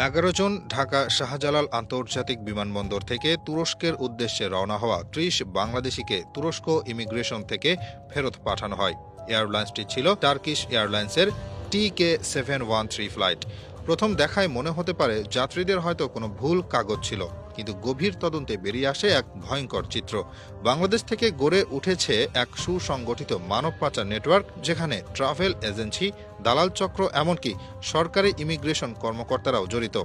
11 জন ঢাকা শাহজালাল আন্তর্জাতিক বিমানবন্দর থেকে তুরস্কের উদ্দেশ্যে রওনা হওয়া ৩০ বাংলাদেশিকে তুরস্ক ইমিগ্রেশন থেকে ফেরত পাঠানো হয়। এয়ারলাইন্সটি ছিল টার্কিশ এয়ারলাইন্সের TK713 ফ্লাইট। প্রথম দেখায় মনে হতে পারে যাত্রীদের হয়তো কোনো ভুল কাগজ ছিল, কিন্তু গভীর তদন্তে বেরিয়ে আসে এক ভয়ঙ্কর চিত্র। বাংলাদেশ থেকে গড়ে উঠেছে এক সুসংগঠিত মানব পাচার নেটওয়ার্ক, যেখানে ট্রাভেল এজেন্সি, দালাল চক্র, এমনকি সরকারি ইমিগ্রেশন কর্মকর্তারাও জড়িত।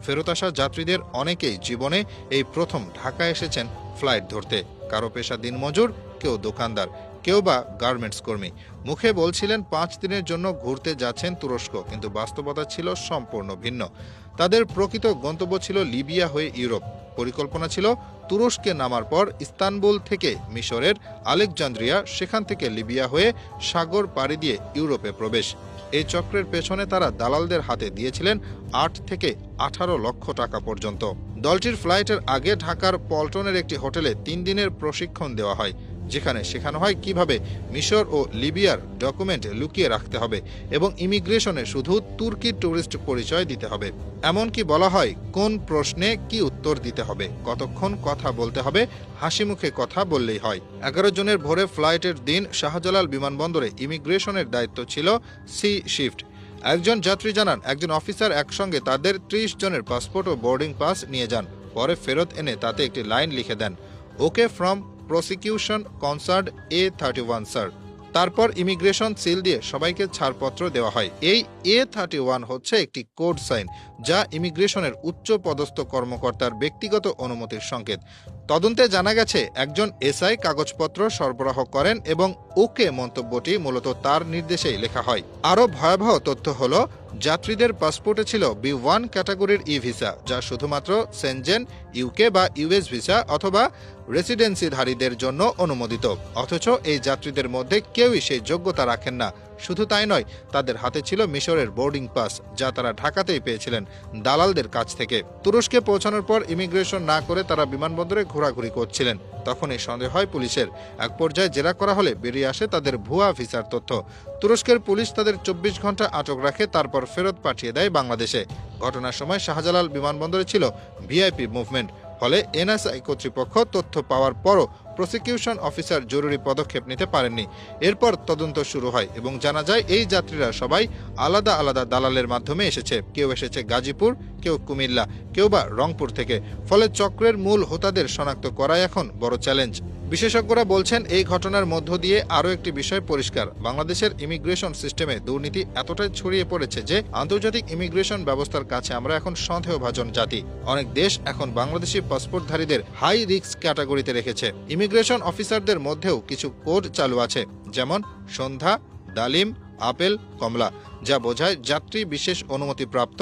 ফেরত আসা যাত্রীদের অনেকেই জীবনে এই প্রথম ঢাকায় এসেছেন ফ্লাইট ধরতে। কারো পেশা দিনমজুর, কেউ দোকানদার, কেউ বা গার্মেন্টস কর্মী। মুখে বলছিলেন 5 দিনের জন্য ঘুরতে যাচ্ছেন তুরস্ক, কিন্তু বাস্তবতা ছিল সম্পূর্ণ ভিন্ন। তাদের প্রকৃত গন্তব্য ছিল লিবিয়া হয়ে ইউরোপ। পরিকল্পনা ছিল তুরস্কে নামার পর ইস্তানবুল থেকে মিশরের আলেকজান্দ্রিয়া, সেখান থেকে লিবিয়া হয়ে সাগর পাড়ি দিয়ে ইউরোপে প্রবেশ। এই চক্রের পেছনে তারা দালালদের হাতে দিয়েছিলেন 8 থেকে 18 লক্ষ টাকা পর্যন্ত। দলটির ফ্লাইটের আগে ঢাকার পল্টনের একটি হোটেলে 3 দিনের প্রশিক্ষণ দেওয়া হয়, যেখানে শেখানো হয় কিভাবে মিশর ও লিবিয়ার ডকুমেন্ট লুকিয়ে রাখতে হবে এবং ইমিগ্রেশনে শুধু তুর্কির ট্যুরিস্ট পরিচয় দিতে হবে। এমনকি বলা হয় কোন প্রশ্নে কি উত্তর দিতে হবে, কতক্ষণ কথা বলতে হবে, হাসি মুখে কথা বললেই হয়। 11 জনের ভোরে ফ্লাইটের দিন শাহজালাল বিমানবন্দরে ইমিগ্রেশনের দায়িত্ব ছিল সি শিফট। একজন যাত্রী জানান, একজন অফিসার একসঙ্গে তাদের 30 জনের পাসপোর্ট ও বোর্ডিং পাস নিয়ে যান। পরে ফেরত এনে তাতে একটি লাইন লিখে দেন, okay from prosecution concerned A31 sir. তারপর ইমিগ্রেশন সিল দিয়ে সবাইকে ছাড়পত্র দেওয়া হয়। এই A31 হচ্ছে একটি কোড সাইন, যা ইমিগ্রেশনের উচ্চ পদস্থ কর্মকর্তার ব্যক্তিগত অনুমতির সংকেত। তদন্তে জানা গেছে একজন এসআই কাগজপত্র সরবরাহ করেন এবং ওকে মন্তব্যটি মূলত তার নির্দেশেই লেখা হয়। আরও ভয়াবহ তথ্য হলো, যাত্রীদের পাসপোর্টে ছিল B1 ক্যাটাগরির ই ভিসা, যা শুধুমাত্র সেনজেন, ইউকে বা ইউএস ভিসা অথবা রেসিডেন্সিধারীদের জন্য অনুমোদিত। অথচ এই যাত্রীদের মধ্যে কেউই সেই যোগ্যতা রাখেন না। শুধু তাই নয়, তাদের হাতে ছিল মিশরের বোর্ডিং পাস, যা তারা ঢাকাতেই পেয়েছিলেন দালালদের কাছ থেকে। তুরস্কে পৌঁছানোর পর ইমিগ্রেশন না করে তারা বিমানবন্দরে ঘোরাঘুরি করছিলেন। তখনই সন্দেহ হয় পুলিশের। এক পর্যায়ে জেরা করা হলে বেরিয়ে আসে তাদের ভুয়া ভিসার তথ্য। তুরস্কের পুলিশ তাদের 24 ঘন্টা আটক রাখে, তারপর ফেরত পাঠিয়ে দেয় বাংলাদেশে। ঘটনার সময় শাহজালাল বিমানবন্দরে ছিল ভিআইপি মুভমেন্ট, ফলে এনএসআই কর্তৃপক্ষ তথ্য পাওয়ার পরও প্রসিকিউশন অফিসার জরুরি পদক্ষেপ নিতে পারেননি। এরপর তদন্ত শুরু হয় এবং জানা যায় এই যাত্রীরা সবাই আলাদা আলাদা দালালের মাধ্যমে এসেছে। কেউ এসেছে গাজীপুর, কেউ কুমিল্লা, কেউ বা রংপুর থেকে। ফলে চক্রের মূল হোতাদের শনাক্ত করাই এখন বড় চ্যালেঞ্জ। বিশেষজ্ঞরা বলছেন, এই ঘটনার মধ্য দিয়ে আরও একটি বিষয় পরিষ্কার: বাংলাদেশের ইমিগ্রেশন সিস্টেমে দুর্নীতি এতটাই ছড়িয়ে পড়েছে যে আন্তর্জাতিক ইমিগ্রেশন ব্যবস্থার কাছে আমরা এখন সন্দেহভাজন জাতি। অনেক দেশ এখন বাংলাদেশি পাসপোর্টধারীদের হাই রিস্ক ক্যাটাগরিতে রেখেছে। ইমিগ্রেশন অফিসারদের মধ্যেও কিছু কোড চালু আছে, যেমন সন্ধ্যা, ডালিম, আপেল, কমলা, যা বোঝায় যাত্রী বিশেষ অনুমতিপ্রাপ্ত,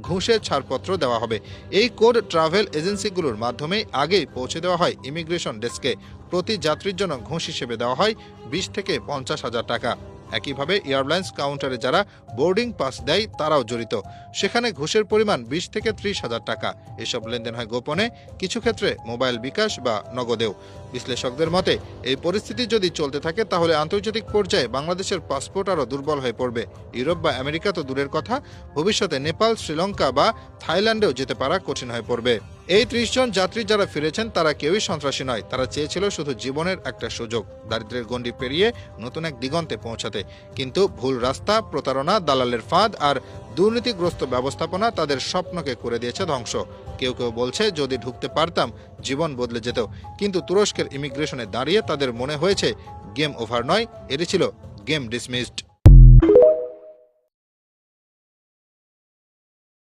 ঘুষে ছাড়পত্র দেওয়া হবে। এই কোড ট্রাভেল এজেন্সিগুলোর মাধ্যমেই আগেই পৌঁছে দেওয়া হয় ইমিগ্রেশন ডেস্কে। প্রতি যাত্রীর জন্য ঘুষ হিসেবে দেওয়া হয় 20 থেকে 50 হাজার টাকা। একইভাবে এয়ারলাইন্স কাউন্টারে যারা বোর্ডিং পাস দেয় তারাও জড়িত। সেখানে ঘুষের পরিমাণ 20 থেকে 30 হাজার টাকা। এসব লেনদেন হয় গোপনে, কিছু ক্ষেত্রে মোবাইল বিকাশ বা নগদেও। বিশ্লেষকদের মতে, এই পরিস্থিতি যদি চলতে থাকে তাহলে আন্তর্জাতিক পর্যায়ে বাংলাদেশের পাসপোর্ট আরও দুর্বল হয়ে পড়বে। ইউরোপ বা আমেরিকা তো দূরের কথা, ভবিষ্যতে নেপাল, শ্রীলঙ্কা বা থাইল্যান্ডেও যেতে পারা কঠিন হয়ে পড়বে। এই 30 জন যাত্রী যারা ফিরেছেন তারা কেউই সন্ত্রাসী নয়। তারা চেয়েছিল শুধু জীবনের একটা সুযোগ, দারিদ্র্যের গণ্ডি পেরিয়ে নতুন এক দিগন্তে পৌঁছাতে। কিন্তু ভুল রাস্তা, প্রতারণা, দালালের ফাঁদ আর দুর্নীতিগ্রস্ত ব্যবস্থাপনা তাদের স্বপ্নকে করে দিয়েছে ধ্বংস। কেউ কেউ বলছে, যদি ঢুকতে পারতাম জীবন বদলে যেত। কিন্তু তুরস্কের ইমিগ্রেশনে দাঁড়িয়ে তাদের মনে হয়েছে গেম ওভার নয়, এটি ছিল গেম ডিসমিসড।